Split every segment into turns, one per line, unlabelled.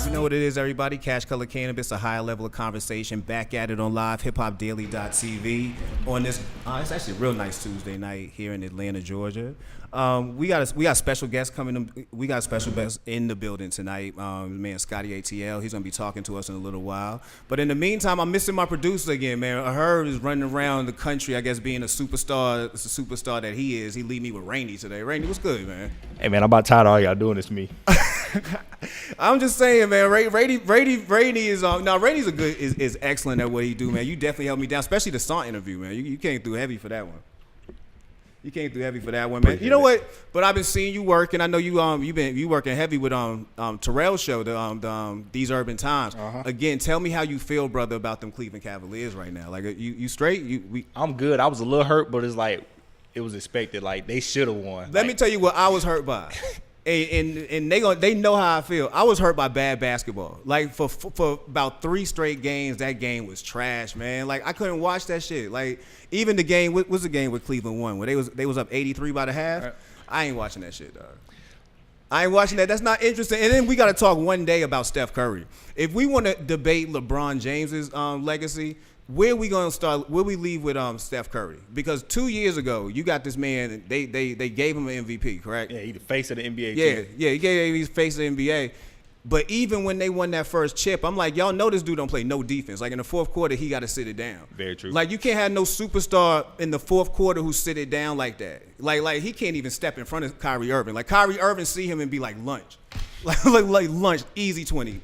You know what it is, everybody. Cash Color Cannabis, a higher level of conversation. Back at it on live, hiphopdaily.tv. On this, it's actually a real nice Tuesday night here in Atlanta, Georgia. We got special guests coming. We got special guests in the building tonight. Man, Scotty ATL. He's gonna be talking to us in a little while. But in the meantime, I'm missing my producer again, man. Herb is running around the country, I guess, being a superstar. It's a superstar that he is. He leave me with Rainey today. Rainey, what's good, man?
Hey, man, I'm about tired of all y'all doing this to me.
I'm just saying, man. Rainey is Rainey's is excellent at what he do, man. You definitely held me down, especially the song interview, man. You came through heavy for that one. You came through heavy for that one, man. You know what? But I've been seeing you work, and I know you working heavy with Terrell's show, the These Urban Times. Again, tell me how you feel, brother, about them Cleveland Cavaliers right now. Like, you straight?
I'm good. I was a little hurt, but it's like it was expected. Like, they should have won.
Let me tell you what I was hurt by. And they know how I feel. I was hurt by bad basketball. Like for about 3 straight games, that game was trash, man. Like I couldn't watch that shit. Like even the game, what was the game with Cleveland won? Where they was up 83 by the half. Right. I ain't watching that shit, dog. I ain't watching that. That's not interesting. And then we got to talk one day about Steph Curry. If we want to debate LeBron James's legacy, where we gonna start? Where we leave with Steph Curry? Because 2 years ago, you got this man. They gave him an MVP, correct?
Yeah, he the face of the NBA.
Yeah, he gave him the face of the NBA. But even when they won that first chip, I'm like, y'all know this dude don't play no defense. Like in the fourth quarter, he got to sit it down.
Very true.
Like you can't have no superstar in the fourth quarter who sit it down like that. Like he can't even step in front of Kyrie Irving. Like Kyrie Irving see him and be like lunch, like lunch, easy 20.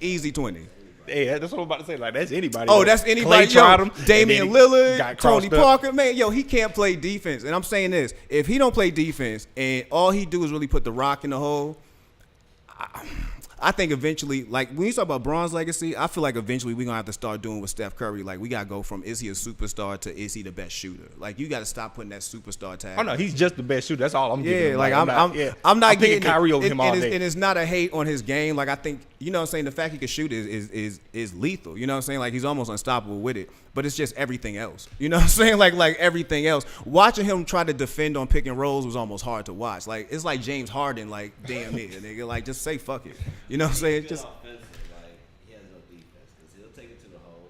Hey, that's what I'm about to say. Like, that's anybody.
Oh, that's anybody. Damian Lillard, Tony Parker. Man, he can't play defense. And I'm saying this. If he don't play defense and all he do is really put the rock in the hole, I think eventually, like, when you talk about Bron's legacy, I feel like eventually we're going to have to start doing with Steph Curry. Like, we got to go from is he a superstar to is he the best shooter? Like, you got to stop putting that superstar tag.
Oh, no, he's just the best shooter. That's all I'm giving him.
Like, I'm not getting
Kyrie over him all day.
And it's not a hate on his game. Like, I think, you know what I'm saying, the fact he can shoot is lethal. You know what I'm saying? Like, he's almost unstoppable with it. But it's just everything else. You know what I'm saying? Like everything else. Watching him try to defend on pick and rolls was almost hard to watch. Like, it's like James Harden, like, damn it, nigga. Like, just say fuck it. You know what I'm saying? Just
offensive, like he has no defense because he'll take it to the hole.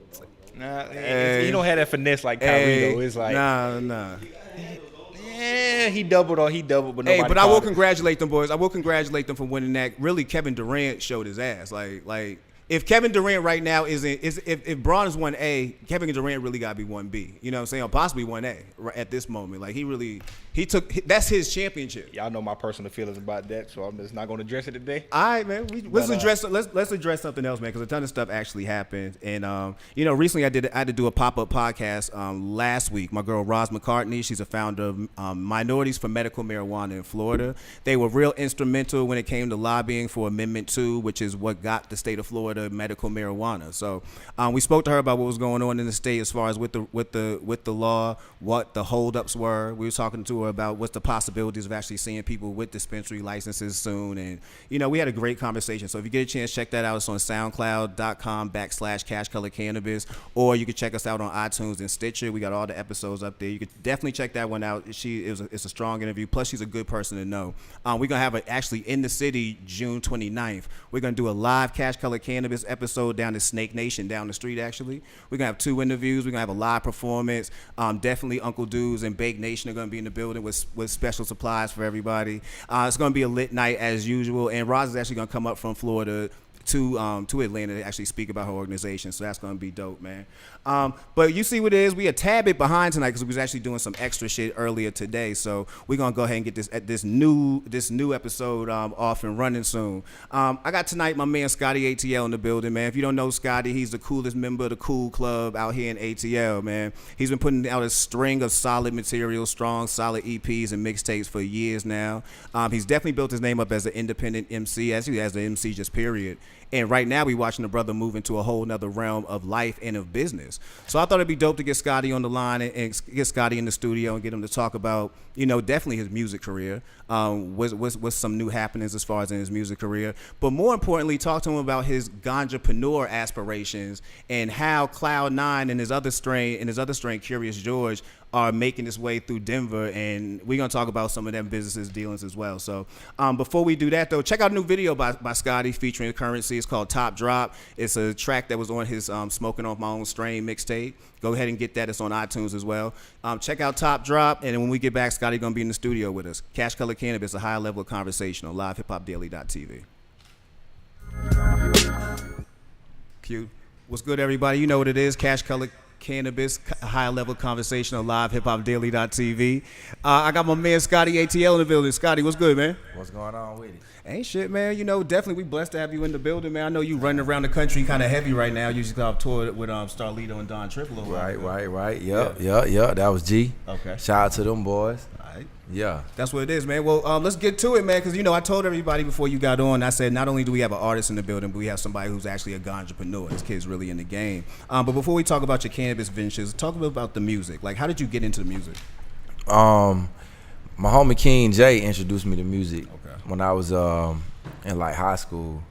He don't have that finesse like Kyrie though. It's like
nah.
Yeah, he doubled, but nobody.
Hey, but I will congratulate them boys. I will congratulate them for winning that. Really, Kevin Durant showed his ass. Like. If Kevin Durant right now if Bron is 1A, Kevin Durant really got to be 1B. You know what I'm saying? Or possibly 1A at this moment. Like that's his championship.
Y'all know my personal feelings about that, so I'm just not going to address it today.
All right, man. Let's address something else, man, because a ton of stuff actually happened. And recently I had to do a pop-up podcast last week. My girl Roz McCartney, she's a founder of Minorities for Medical Marijuana in Florida. They were real instrumental when it came to lobbying for Amendment 2, which is what got the state of Florida medical marijuana. So we spoke to her about what was going on in the state as far as with the law, what the holdups were. We were talking to her about what's the possibilities of actually seeing people with dispensary licenses soon. And we had a great conversation. So if you get a chance, check that out. It's on SoundCloud.com/CashColorCannabis, or you can check us out on iTunes and Stitcher. We got all the episodes up there. You could definitely check that one out. It's a strong interview. Plus, she's a good person to know. We're gonna have actually in the city June 29th. We're gonna do a live Cash Color Cannabis episode down to Snake Nation down the street. Actually, we're gonna have 2 interviews. We're gonna have a live performance. Definitely Uncle Dudes and Bake Nation are gonna be in the building with special supplies for everybody. It's gonna be a lit night as usual, and Roz is actually gonna come up from Florida to Atlanta to actually speak about her organization. So that's going to be dope, man. But you see what it is. We a tad bit behind tonight because we was actually doing some extra shit earlier today. So we're going to go ahead and get this new episode off and running soon. I got tonight my man Scotty ATL in the building, man. If you don't know Scotty, he's the coolest member of the Cool Club out here in ATL, man. He's been putting out a string of solid material, strong, solid EPs and mixtapes for years now. He's definitely built his name up as an independent MC, as an MC just period. And right now we watching the brother move into a whole nother realm of life and of business. So I thought it'd be dope to get Scotty on the line and get Scotty in the studio and get him to talk about, definitely his music career. What's some new happenings as far as in his music career. But more importantly, talk to him about his ganjapreneur aspirations and how Cloud9 and his other strain, Curious George, are making its way through Denver, and we're gonna talk about some of them businesses dealings as well. So before we do that though, check out a new video by Scotty featuring Currency. It's called Top Drop. It's a track that was on his Smoking Off My Own Strain mixtape. Go ahead and get that. It's on iTunes as well. Check out Top Drop, and then when we get back, Scotty gonna be in the studio with us. Cash Color Cannabis, a high level of conversation on livehiphopdaily.tv. Q. What's good, everybody? You know what it is. Cash Color Cannabis, a high level conversation on livehiphopdaily.tv. I got my man Scotty ATL in the building. Scotty, what's good, man?
What's going on with it?
Ain't shit, man. You know, definitely we blessed to have you in the building, man. I know you running around the country kind of heavy right now. You just got off tour with Starlito and Don Triple.
Right. Yep. That was G.
Okay.
Shout out to them boys.
All right.
Yeah.
That's what it is, man. Well, let's get to it, man, because, you know, I told everybody before you got on, I said not only do we have an artist in the building, but we have somebody who's actually a ganjapreneur. This kid's really in the game. But before we talk about your cannabis ventures, talk a bit about the music. Like, how did you get into the music?
My homie King J introduced me to music.
Okay.
When I was in like high school.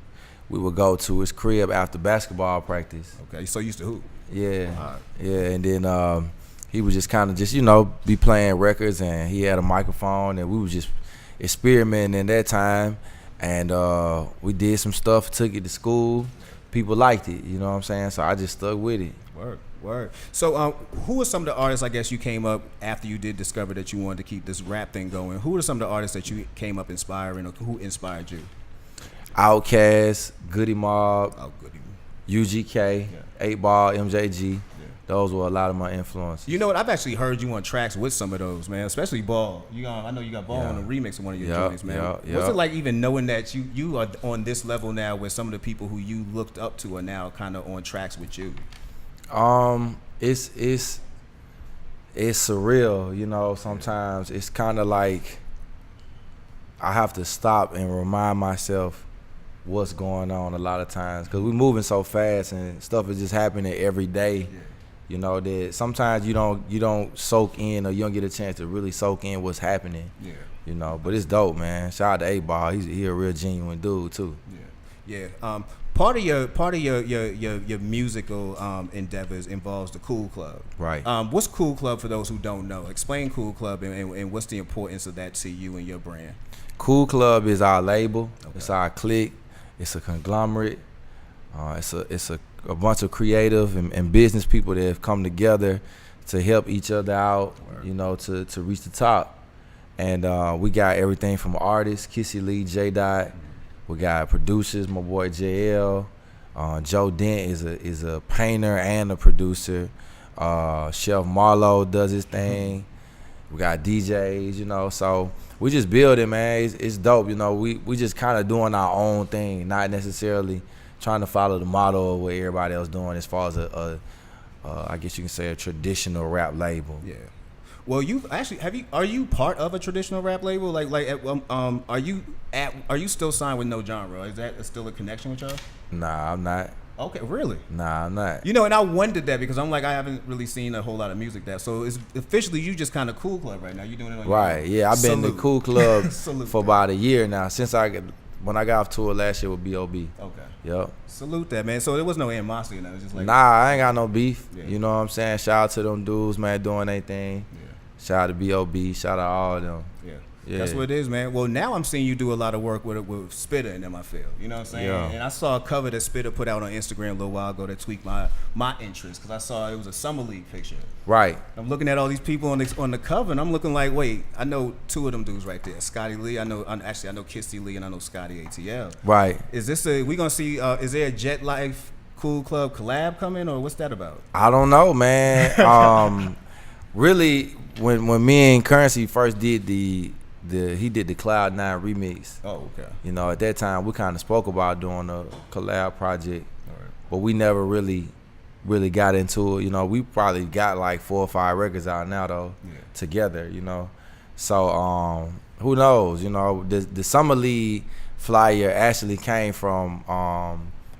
We would go to his crib after basketball practice.
Okay, so you used to hoop.
Yeah. Yeah, and then he would just kind of just, you know, be playing records, and he had a microphone, and we was just experimenting in that time, and we did some stuff, took it to school. People liked it, you know what I'm saying? So I just stuck with it.
Word. So who are some of the artists, I guess, you came up after you did discover that you wanted to keep this rap thing going? Who are some of the artists that you came up inspiring, or who inspired you?
Outkast, Goody Mob,
Goody.
UGK, 8 Ball, MJG. Those were a lot of my influences.
You know what? I've actually heard you on tracks with some of those, man. Especially Ball. I know you got Ball on the remix of one of your joints, man. What's it like even knowing that you are on this level now, where some of the people who you looked up to are now kind of on tracks with you?
It's surreal, you know. Sometimes it's kind of like I have to stop and remind myself what's going on a lot of times, because we're moving so fast and stuff is just happening every day. Yeah. You know, that sometimes you don't soak in, or you don't get a chance to really soak in what's happening. Yeah. You know, but it's dope, man. Shout out to 8 Ball. He a real genuine dude too.
Yeah. Part of your musical endeavors involves the Cool Club. Right. What's Cool Club for those who don't know? Explain Cool Club and what's the importance of that to you and your brand?
Cool Club is our label. Okay. It's our clique. It's a conglomerate. It's a bunch of creative and business people that have come together to help each other out. Word. You know, to reach the top. And we got everything from artists, Kissy Lee, J Dot. We got producers, my boy JL. Joe Dent is a painter and a producer. Chef Marlo does his thing. We got DJs, you know. So we just building, man. It's dope, you know. We just kind of doing our own thing, not necessarily trying to follow the model of what everybody else doing as far as I guess you can say a traditional rap label. Yeah.
Well, are you part of a traditional rap label? Are you still signed with No Genre? Is that still a connection with y'all?
Nah, I'm not.
Okay, really?
Nah, I'm not.
You know, and I wondered that because I'm like, I haven't really seen a whole lot of music that. So it's officially you just kind of Cool Club right now. You doing it on your
right?
own?
Yeah, I've been in the Cool Club for about a year now, since when I got off tour last year with B.O.B.
Okay.
Yep.
Salute that, man. So there was no animosity in that. It was just like,
nah, I ain't got no beef. Yeah. You know what I'm saying? Shout out to them dudes, man, doing their thing. Yeah. Shout out to B.O.B. Shout out all of them. Yeah.
That's what it is, man. Well, now I'm seeing you do a lot of work with Spitter in my field. You know what I'm saying? Yeah. And I saw a cover that Spitter put out on Instagram a little while ago that tweaked my interest, because I saw it was a Summer League picture.
Right.
I'm looking at all these people on the cover, and I'm looking like, wait, I know two of them dudes right there. Scotty Lee, I know Kissy Lee, and I know Scotty ATL.
Right.
Is there a Jet Life Cool Club collab coming, or what's that about?
I don't know, man. Really, when me and Currency first did he did the Cloud 9 remix.
Oh, okay.
You know, at that time we kind of spoke about doing a collab project, but we never really got into it. You know, we probably got like 4 or 5 records out now though, together. You know, so who knows? You know, the Summer League flyer actually came from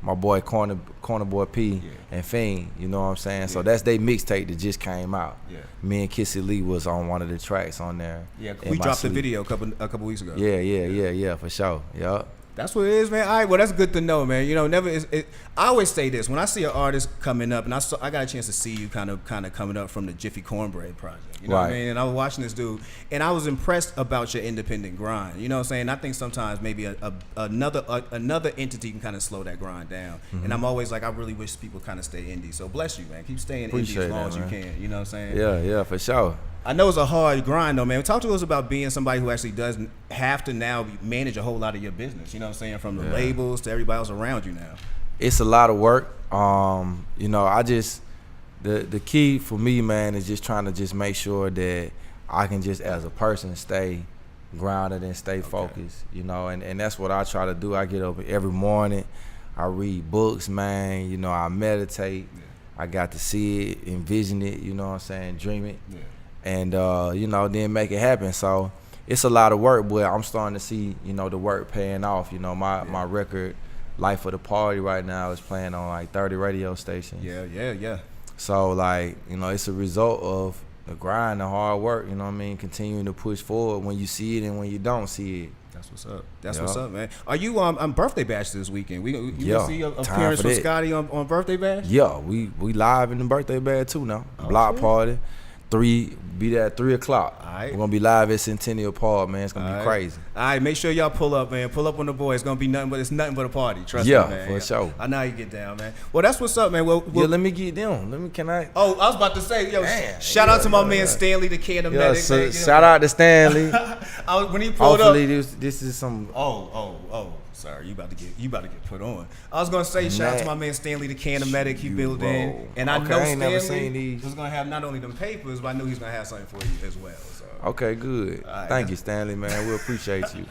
my boy Corner Boy P and Fiend, you know what I'm saying? So that's their mixtape that just came out. Yeah. Me and Kissy Lee was on one of the tracks on there.
Yeah, we dropped the video a couple weeks ago.
Yeah, for sure. Yep.
That's what it is, man. All right, well, that's good to know, man. You know, I always say this when I see an artist coming up, and I got a chance to see you kind of coming up from the Jiffy Cornbread project. You know what I mean? And I was watching this dude, and I was impressed about your independent grind. You know what I'm saying? I think sometimes maybe another entity can kind of slow that grind down. Mm-hmm. And I'm always like, I really wish people kind of stay indie. So bless you, man. Keep staying indie as long as you can. You know what I'm saying?
Yeah, for sure.
I know it's a hard grind though, man. Talk to us about being somebody who actually doesn't have to now manage a whole lot of your business. You know what I'm saying? From the labels to everybody else around you now.
It's a lot of work. You know, the key for me, man, is just trying to just make sure that I can just as a person stay grounded and stay focused. You know, and that's what I try to do. I get up every morning, I read books, man. You know, I meditate. Yeah. I got to see it, envision it. You know what I'm saying? Dream it. Yeah. And, you know, then make it happen. So it's a lot of work, but I'm starting to see, you know, the work paying off. You know, my record, Life of the Party right now is playing on like 30 radio stations.
Yeah.
So, like, you know, it's a result of the grind, the hard work, you know what I mean, continuing to push forward when you see it and when you don't see it.
That's what's up. That's what's up, man. Are you on Birthday Bash this weekend? You can see your appearance from Scotty on Birthday Bash?
Yeah, we live in the Birthday Bash too now. Block party. Be there at 3 o'clock. All right. We're gonna be live at Centennial Park, man. It's gonna be crazy.
All right, make sure y'all pull up, man. Pull up on the boys. It's gonna be nothing but a party. Trust me, man.
Yeah, for sure.
I know how you get down, man. Well, that's what's up, man. Well,
let me get them. Can I?
Oh, I was about to say, yo, shout out to my man Stanley, the Cannabis.
So shout out to Stanley.
When he pulled up.
Hopefully this is some.
Oh. Sorry, you about to get put on. I was gonna say shout out to my man Stanley, the Cannabis. He built in, and I know Stanley was gonna have not only them papers, but I knew he's gonna have something for you as well. So.
Okay, good. Right, Thank you, Stanley, man. We appreciate you.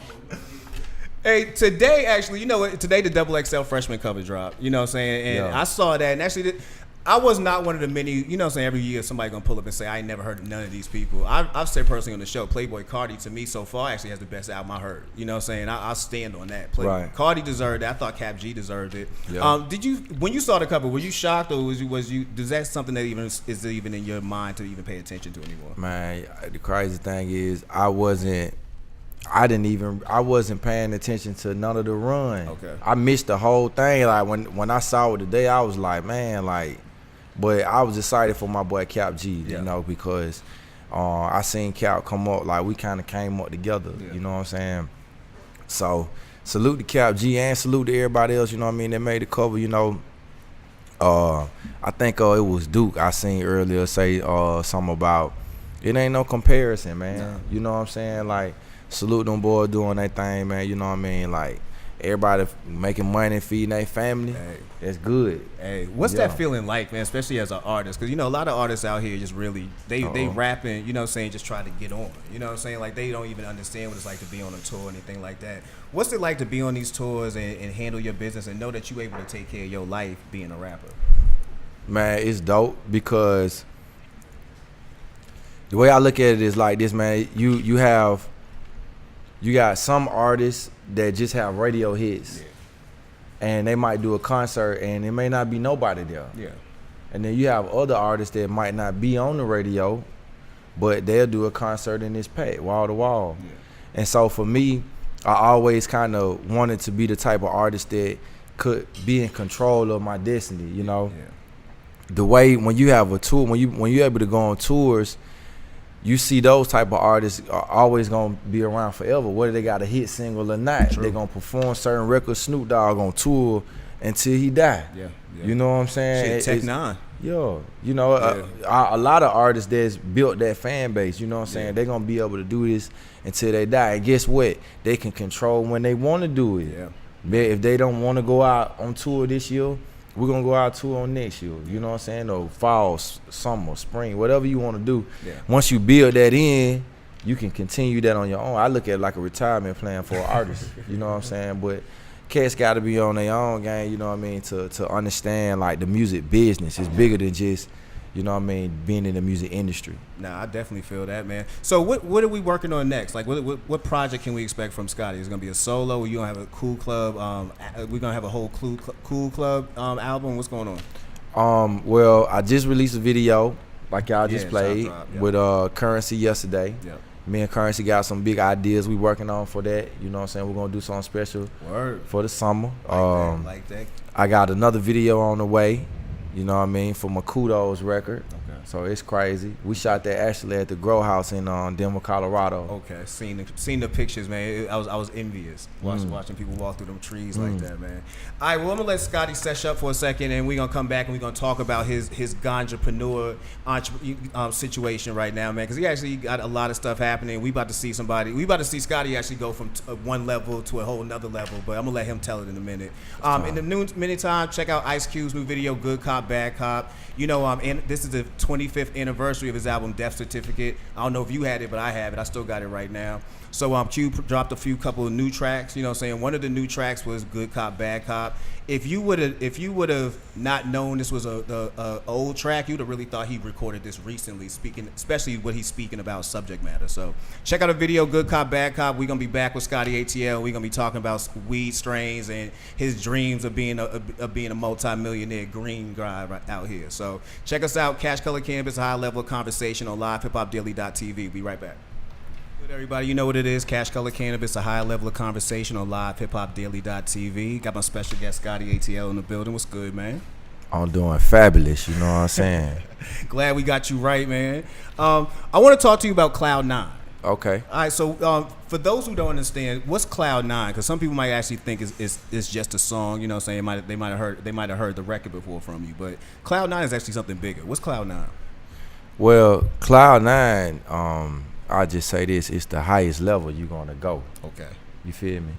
Hey, today actually, you know what? Today the Double XL freshman cover drop. You know what I'm saying? And I saw that, and actually. I was not one of the many, you know what I'm saying, every year somebody gonna pull up and say, I ain't never heard of none of these people. I've said personally on the show, Playboy Cardi to me so far actually has the best album I heard. You know what I'm saying? I'll stand on that. Cardi deserved it. I thought Cap G deserved it. Yeah. When you saw the cover, were you shocked or was you is that something that is even in your mind to even pay attention to anymore?
Man, the crazy thing is I wasn't paying attention to none of the run. Okay. I missed the whole thing. Like when I saw it today, I was like, man, like. But I was excited for my boy Cap G, you know, because I seen Cap come up, like we kind of came up together, you know what I'm saying? So salute to Cap G and salute to everybody else, you know what I mean, that made the cover, you know. I think it was Duke I seen earlier say something about it ain't no comparison, man. No. You know what I'm saying? Like, salute them boys doing their thing, man, you know what I mean? Like, everybody making money, feeding their family. Hey. That's good.
Hey, what's that feeling like, man? Especially as an artist, because you know a lot of artists out here just really they rapping, you know what I'm saying, just try to get on. You know what I'm saying, like they don't even understand what it's like to be on a tour or anything like that. What's it like to be on these tours and handle your business and know that you're able to take care of your life being a rapper?
Man, it's dope because the way I look at it is like this, man. You got some artists that just have radio hits, and they might do a concert, and it may not be nobody there. Yeah. And then you have other artists that might not be on the radio, but they'll do a concert and it's packed wall to wall. Yeah. And so for me, I always kind of wanted to be the type of artist that could be in control of my destiny. You know, the way when you have a tour, when you're able to go on tours. You see those type of artists are always gonna be around forever, whether they got a hit single or not. True. They're gonna perform certain records. Snoop Dogg on tour until he die. Yeah. You know what I'm saying?
Tech Nine.
Yeah, you know, a lot of artists that's built that fan base. You know what I'm saying? They're gonna be able to do this until they die. And guess what? They can control when they want to do it. Yeah. If they don't want to go out on tour this year, we're going to go out tour on next year, you know what I'm saying? Or fall, summer, spring, whatever you want to do. Yeah. Once you build that in, you can continue that on your own. I look at it like a retirement plan for an artist, you know what I'm saying? But cats got to be on their own game, you know what I mean, to understand, like, the music business is bigger than just, you know what I mean, being in the music industry.
Nah, I definitely feel that, man. So what are we working on next? Like, what project can we expect from Scotty? Is it gonna be a solo? Or you gonna have a Cool Club? We're gonna have a whole Cool Club album. What's going
on? Well, I just released a video like y'all just played with Currency yesterday. Yeah. Me and Currency got some big ideas we working on for that. You know what I'm saying? We're gonna do something special
Word.
for the summer.
Like that.
I got another video on the way. You know what I mean? For my Kudos record.
Okay.
So it's crazy. We shot that actually at the Grow House in Denver, Colorado.
Okay, seen the pictures, man. I was envious watching people walk through them trees like that, man. All right, well, I'm gonna let Scotty sesh up for a second, and we're gonna come back and we're gonna talk about his ganjapreneur situation right now, man, because he actually got a lot of stuff happening. We about to see Scotty actually go from one level to a whole nother level, but I'm gonna let him tell it in a minute. In the meantime, check out Ice Cube's new video, Good Cop, Bad Cop. You know, and this is the 25th anniversary of his album Death Certificate. I don't know if you had it, but I have it. I still got it right now. So Cube dropped a couple of new tracks. You know what I'm saying? One of the new tracks was Good Cop, Bad Cop. If you would have not known this was a old track, you'd have really thought he recorded this recently, especially what he's speaking about subject matter. So check out a video, Good Cop, Bad Cop. We're gonna be back with Scotty ATL. We're gonna be talking about weed strains and his dreams of being a multi-millionaire green guy right out here. So check us out, Cash Color Cannabis, a high level of conversation on livehiphopdaily.tv. Be right back. Good, everybody, you know what it is. Cash Color Cannabis, a high level of conversation on livehiphopdaily.tv. Got my special guest Scotty ATL in the building. What's good, man?
I'm doing fabulous, you know what I'm saying?
Glad we got you right, man. I want to talk to you about Cloud 9.
Okay.
All right, so for those who don't understand, what's Cloud 9? Because some people might actually think it's just a song. You know what I'm saying? They might have heard the record before from you, but Cloud 9 is actually something bigger. What's Cloud 9?
Well, Cloud 9, I'll just say this, it's the highest level you're gonna go.
Okay.
You feel me?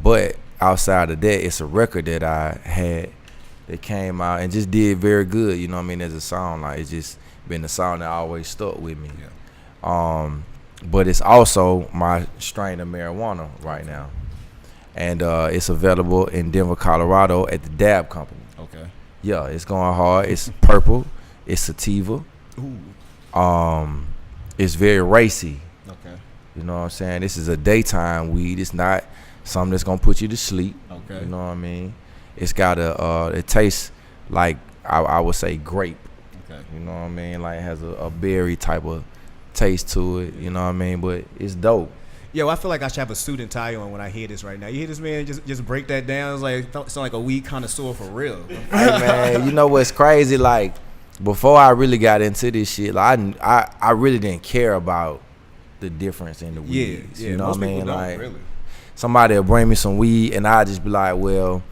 But outside of that, it's a record that I had that came out and just did very good, you know what I mean, as a song. Like, it's just been a song that always stuck with me.
Yeah.
But it's also my strain of marijuana right now. And it's available in Denver, Colorado at the Dab Company.
Okay.
Yeah, it's going hard. It's purple. It's sativa.
Ooh.
It's very racy.
Okay.
You know what I'm saying? This is a daytime weed. It's not something that's gonna put you to sleep.
Okay.
You know what I mean? It's got it tastes like I would say grape.
Okay.
You know what I mean? Like it has a berry type of taste to it. You know what I mean? But it's dope.
Yo, I feel like I should have a suit and tie on when I hear this right now. You hear this, man? Just break that down. It's like sound like a weed connoisseur for real.
Hey man, you know what's crazy? Like before I really got into this shit, like I really didn't care about the difference in the weeds.
Yeah.
You know
Most
what I mean?
people don't,
Like
really.
somebody will bring me some weed and I just be like, well,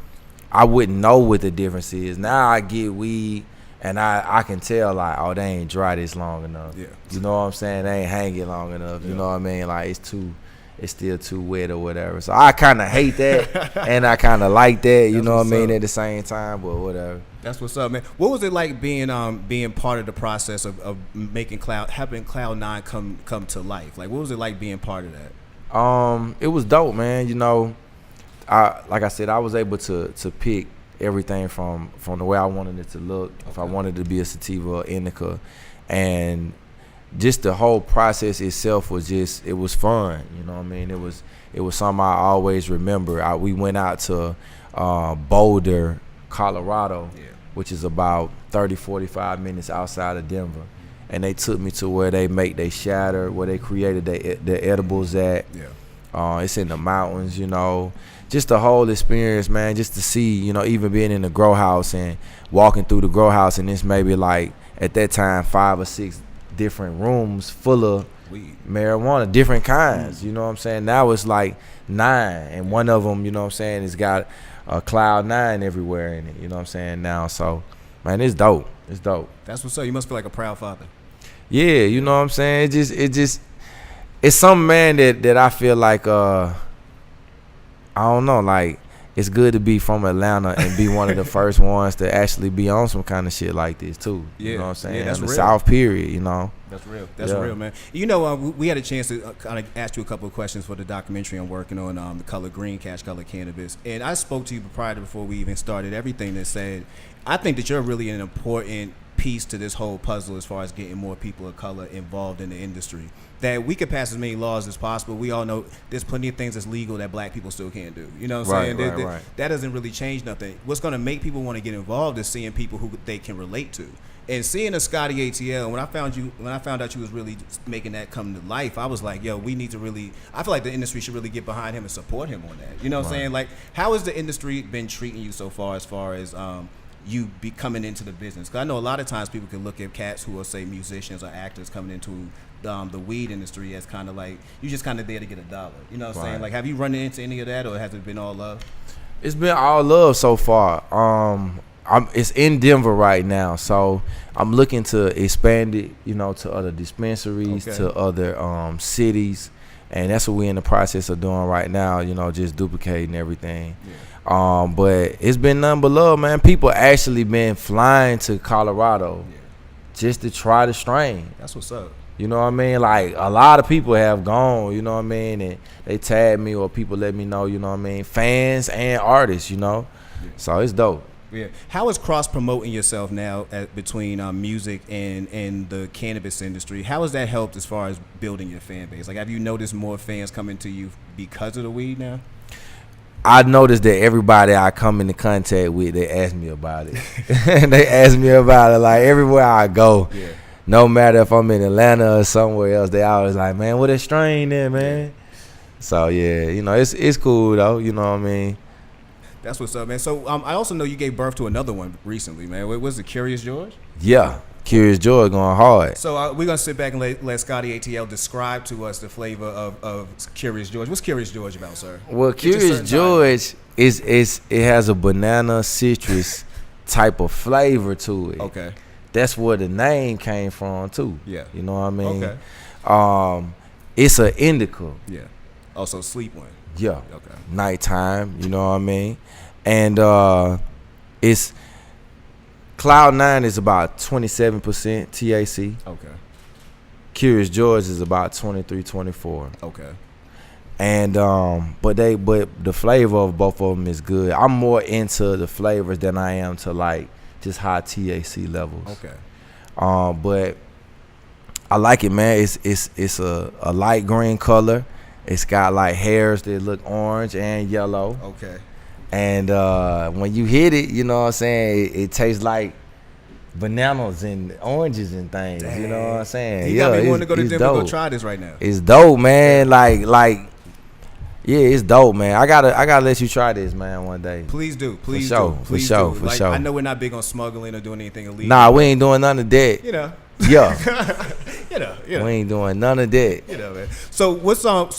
I wouldn't know what the difference is. Now I get weed and I can tell like, oh, they ain't dry this long enough.
Yeah.
You know what I'm saying? They ain't hanging long enough. You know what I mean? Like it's still too wet or whatever. So I kind of hate that and I kind of like that. You know what I mean? At the same time, but whatever.
That's what's up, man. What was it like being part of the process of having Cloud 9 come to life? Like, what was it like being part of that?
It was dope, man. You know, like I said, I was able to pick everything from the way I wanted it to look. Okay. If I wanted it to be a sativa or indica, and just the whole process itself was it was fun. You know what I mean? It was something I always remember. We went out to Boulder, Colorado, which is about 30-45 minutes outside of Denver, and they took me to where they make they shatter, where they created the edibles at. It's in the mountains, you know. Just the whole experience, man, just to see, you know, even being in the grow house and walking through the grow house, and it's maybe like at that time 5 or 6 different rooms full of
weed,
marijuana, different kinds. You know what I'm saying? Now it's like 9, and one of them, you know what I'm saying, it's got a Cloud 9 everywhere in it. You know what I'm saying now? So, man, it's dope. It's dope.
That's what's up. You must feel like a proud father.
Yeah, you know what I'm saying? It's something, man, that I feel like I don't know, like it's good to be from Atlanta and be one of the first ones to actually be on some kind of shit like this too.
Yeah,
you know what I'm saying?
Yeah, that's
the
real.
South period, you know.
That's real. That's real, man. You know, we had a chance to kind of ask you a couple of questions for the documentary I'm working on, the Color Green, Cash Color Cannabis. And I spoke to you before we even started everything that said, I think that you're really an important piece to this whole puzzle as far as getting more people of color involved in the industry. That we could pass as many laws as possible. We all know there's plenty of things that's legal that black people still can't do. You know what I'm saying?
Right.
That doesn't really change nothing. What's going to make people want to get involved is seeing people who they can relate to. And seeing a Scotty ATL, when I found out you was really making that come to life, I was like, yo, we need to really. I feel like the industry should really get behind him and support him on that. You know what I'm saying? Like, how has the industry been treating you so far, as you be coming into the business? Because I know a lot of times people can look at cats who are, say, musicians or actors coming into the weed industry as kind of like you just kind of there to get a dollar. You know what I'm saying? Like, have you run into any of that, or has it been all love?
It's been all love so far. It's in Denver right now, so I'm looking to expand it, to other dispensaries, to other cities, and that's what we're in the process of doing right now. Just duplicating everything. Yeah. But it's been nothing but love, man. People actually been flying to Colorado just to try the strain.
That's what's up.
You know what I mean? Like, a lot of people have gone, you know what I mean? And they tag me, or people let me know, you know what I mean? Fans and artists, Yeah. So it's dope.
Yeah. How is cross promoting yourself now between music and the cannabis industry? How has that helped as far as building your fan base? Like, have you noticed more fans coming to you because of the weed now?
I noticed that everybody I come into contact with, they ask me about it. They ask me about it, like, everywhere I go. Yeah. No matter if I'm in Atlanta or somewhere else, they always like, man, what a strain there, man. Yeah. So, yeah, it's cool, though. You know what I mean?
That's what's up, man. So I also know you gave birth to another one recently, man. What was it, Curious George?
Yeah, Curious George going hard.
So we're going to sit back and let Scotty ATL describe to us the flavor of Curious George. What's Curious George about, sir?
Well, Curious George it has a banana citrus type of flavor to it.
Okay.
That's where the name came from, too.
Yeah.
You know what I mean?
Okay.
It's an indica.
Yeah. Also sleep one.
Yeah.
Okay.
Nighttime, you know what I mean? And it's Cloud9 is about 27% THC.
Okay.
Curious George is about 23, 24.
Okay.
And but the flavor of both of them is good. I'm more into the flavors than I am to like just high THC levels.
Okay.
But I like it, man. It's a light green color. It's got like hairs that look orange and yellow.
Okay.
And when you hit it, you know what I'm saying, it tastes like bananas and oranges and things. Dang. You know what I'm saying?
You got me wanting to go to Denver and go try this right now.
It's dope, man. Yeah, it's dope, man. I gotta let you try this, man, one day.
Please do. Please
do.
Please
for
do.
sure.
I know we're not big on smuggling or doing anything illegal.
Nah, we ain't doing none of that.
Yeah. We
ain't doing none of that.
Man. So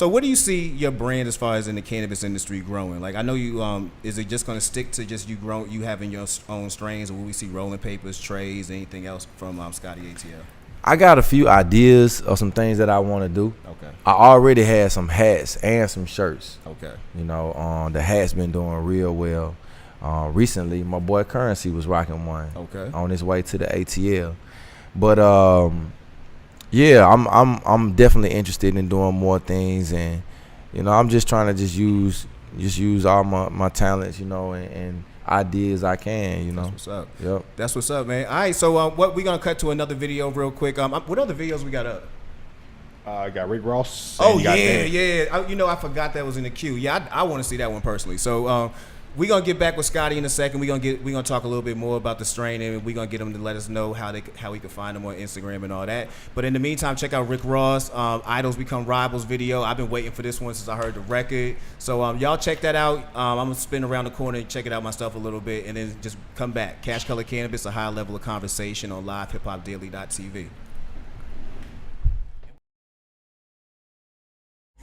what do you see your brand as far as in the cannabis industry growing? Like, I know you is it just gonna stick to just you having your own strains, or will we see rolling papers, trays, anything else from Scotty ATL?
I got a few ideas of some things that I want to do.
Okay.
I already had some hats and some shirts.
Okay.
The hats been doing real well. Recently, my boy Currency was rocking one.
Okay.
On his way to the ATL. But I'm definitely interested in doing more things, and I'm just trying to use all my talents, and ideas I can,
That's what's up.
Yep.
That's what's up, man. All right, so what we gonna cut to another video real quick. What other videos we got up?
I got Rick Ross.
Oh yeah. I forgot that was in the queue. Yeah, I want to see that one personally. So we're gonna get back with Scotty in a second. We're gonna talk a little bit more about the strain, and we're gonna get him to let us know how we can find him on Instagram and all that. But in the meantime, check out Rick Ross, Idols Become Rivals video. I've been waiting for this one since I heard the record. So y'all check that out. I'm gonna spin around the corner and check it out myself a little bit, and then just come back. Cash Color Cannabis, a high level of conversation on livehiphopdaily.tv.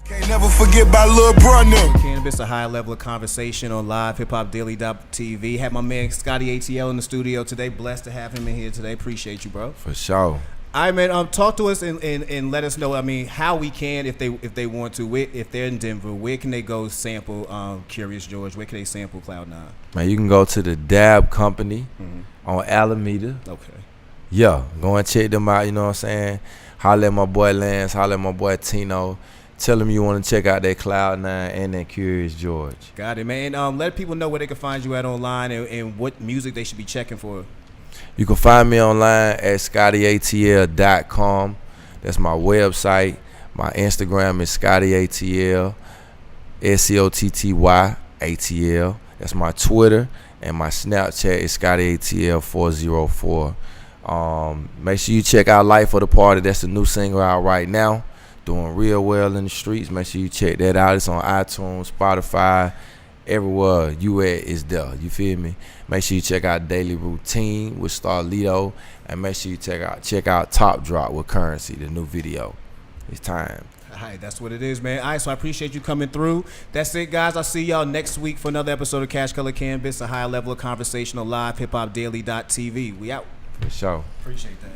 Can't never forget about Lil Bruno.
Cannabis, a high level of conversation on livehiphopdaily.tv. Had my man Scotty ATL in the studio today. Blessed to have him in here today. Appreciate you, bro.
For sure.
All right, man. Talk to us and let us know. I mean, how we can, if they want to, if they're in Denver, where can they go sample Curious George? Where can they sample Cloud9?
Man, you can go to the Dab Company on Alameda.
Okay.
Yeah, go and check them out. You know what I'm saying? Holler at my boy Lance. Holler at my boy Tino. Tell them you want to check out that Cloud9 and that Curious George.
Got it, man. Let people know where they can find you at online and what music they should be checking for.
You can find me online at scottyatl.com. That's my website. My Instagram is scottyatl, SCOTTY ATL. That's my Twitter. And my Snapchat is scottyatl404. Make sure you check out Life of the Party. That's the new single out right now. Doing real well in the streets. Make sure you check that out. It's on iTunes, Spotify, everywhere you at is there. You feel me? Make sure you check out Daily Routine with Starlito. And make sure you check out Top Drop with Currency, the new video. It's time.
All right, that's what it is, man. All right, so I appreciate you coming through. That's it, guys. I'll see y'all next week for another episode of Cash Color Cannabis, a higher level of conversation on live hiphopdaily.tv. We out.
For sure.
Appreciate that.